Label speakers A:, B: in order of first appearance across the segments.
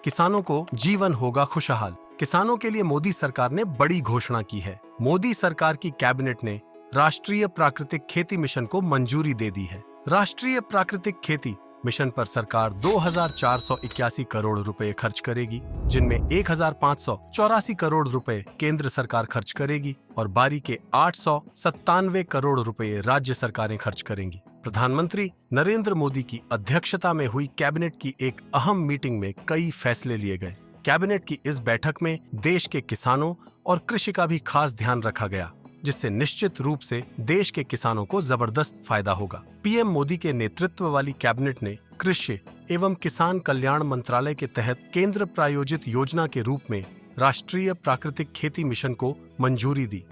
A: किसानों को जीवन होगा खुशहाल। किसानों के लिए मोदी सरकार ने बड़ी घोषणा की है। मोदी सरकार की कैबिनेट ने राष्ट्रीय प्राकृतिक खेती मिशन को मंजूरी दे दी है। राष्ट्रीय प्राकृतिक खेती मिशन पर सरकार 2,481 करोड़ रुपए खर्च करेगी, जिनमें 1,584 करोड़ रुपए केंद्र सरकार खर्च करेगी और बाकी के 897 करोड़ रुपए राज्य सरकारें खर्च करेंगी। प्रधानमंत्री नरेंद्र मोदी की अध्यक्षता में हुई कैबिनेट की एक अहम मीटिंग में कई फैसले लिए गए। कैबिनेट की इस बैठक में देश के किसानों और कृषि का भी खास ध्यान रखा गया, जिससे निश्चित रूप से देश के किसानों को जबरदस्त फायदा होगा। पीएम मोदी के नेतृत्व वाली कैबिनेट ने कृषि एवं किसान कल्याण मंत्रालय के तहत केंद्र प्रायोजित योजना के रूप में राष्ट्रीय प्राकृतिक खेती मिशन को मंजूरी दी।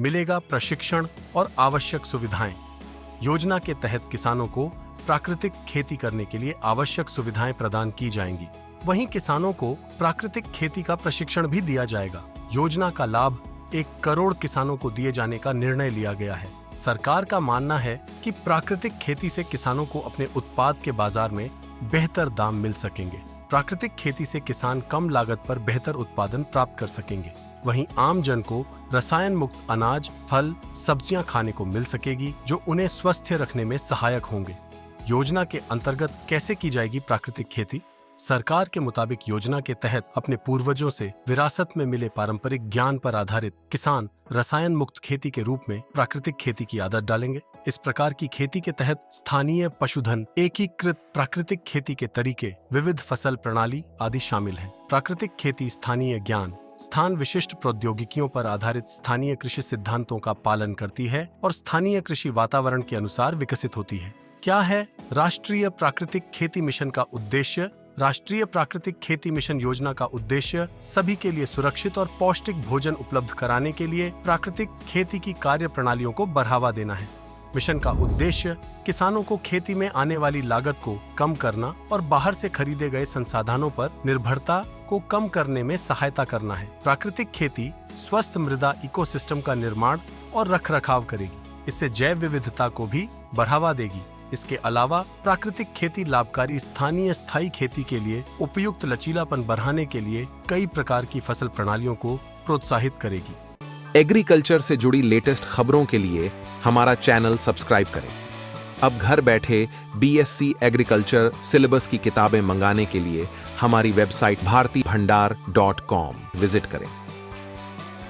A: मिलेगा प्रशिक्षण और आवश्यक सुविधाएं। योजना के तहत किसानों को प्राकृतिक खेती करने के लिए आवश्यक सुविधाएं प्रदान की जाएंगी। वहीं किसानों को प्राकृतिक खेती का प्रशिक्षण भी दिया जाएगा। योजना का लाभ 1 करोड़ किसानों को दिए जाने का निर्णय लिया गया है। सरकार का मानना है कि प्राकृतिक खेती से किसानों को अपने उत्पाद के बाजार में बेहतर दाम मिल सकेंगे। प्राकृतिक खेती से किसान कम लागत पर बेहतर उत्पादन प्राप्त कर सकेंगे। वहीं आम जन को रसायन मुक्त अनाज, फल, सब्जियां खाने को मिल सकेगी, जो उन्हें स्वस्थ रखने में सहायक होंगे। योजना के अंतर्गत कैसे की जाएगी प्राकृतिक खेती? सरकार के मुताबिक योजना के तहत अपने पूर्वजों से विरासत में मिले पारंपरिक ज्ञान पर आधारित किसान रसायन मुक्त खेती के रूप में प्राकृतिक खेती की आदत डालेंगे। इस प्रकार की खेती के तहत स्थानीय पशुधन, एकीकृत प्राकृतिक खेती के तरीके, विविध फसल प्रणाली आदि शामिल हैं। प्राकृतिक खेती स्थानीय ज्ञान, स्थान विशिष्ट प्रौद्योगिकियों पर आधारित स्थानीय कृषि सिद्धांतों का पालन करती है और स्थानीय कृषि वातावरण के अनुसार विकसित होती है। क्या है राष्ट्रीय प्राकृतिक खेती मिशन का उद्देश्य? राष्ट्रीय प्राकृतिक खेती मिशन योजना का उद्देश्य सभी के लिए सुरक्षित और पौष्टिक भोजन उपलब्ध कराने के लिए प्राकृतिक खेती की कार्य प्रणालियों को बढ़ावा देना है। मिशन का उद्देश्य किसानों को खेती में आने वाली लागत को कम करना और बाहर से खरीदे गए संसाधनों पर निर्भरता को कम करने में सहायता करना है। प्राकृतिक खेती स्वस्थ मृदा इकोसिस्टम का निर्माण और रखरखाव करेगी। इससे जैव विविधता को भी बढ़ावा देगी। इसके अलावा प्राकृतिक खेती लाभकारी स्थानीय स्थायी खेती के लिए उपयुक्त लचीलापन बढ़ाने के लिए कई प्रकार की फसल प्रणालियों को प्रोत्साहित करेगी।
B: एग्रीकल्चर से जुड़ी लेटेस्ट खबरों के लिए हमारा चैनल सब्सक्राइब करें। अब घर बैठे BSc एग्रीकल्चर सिलेबस की किताबें मंगाने के लिए हमारी वेबसाइट bhartibhandar.com विजिट करें।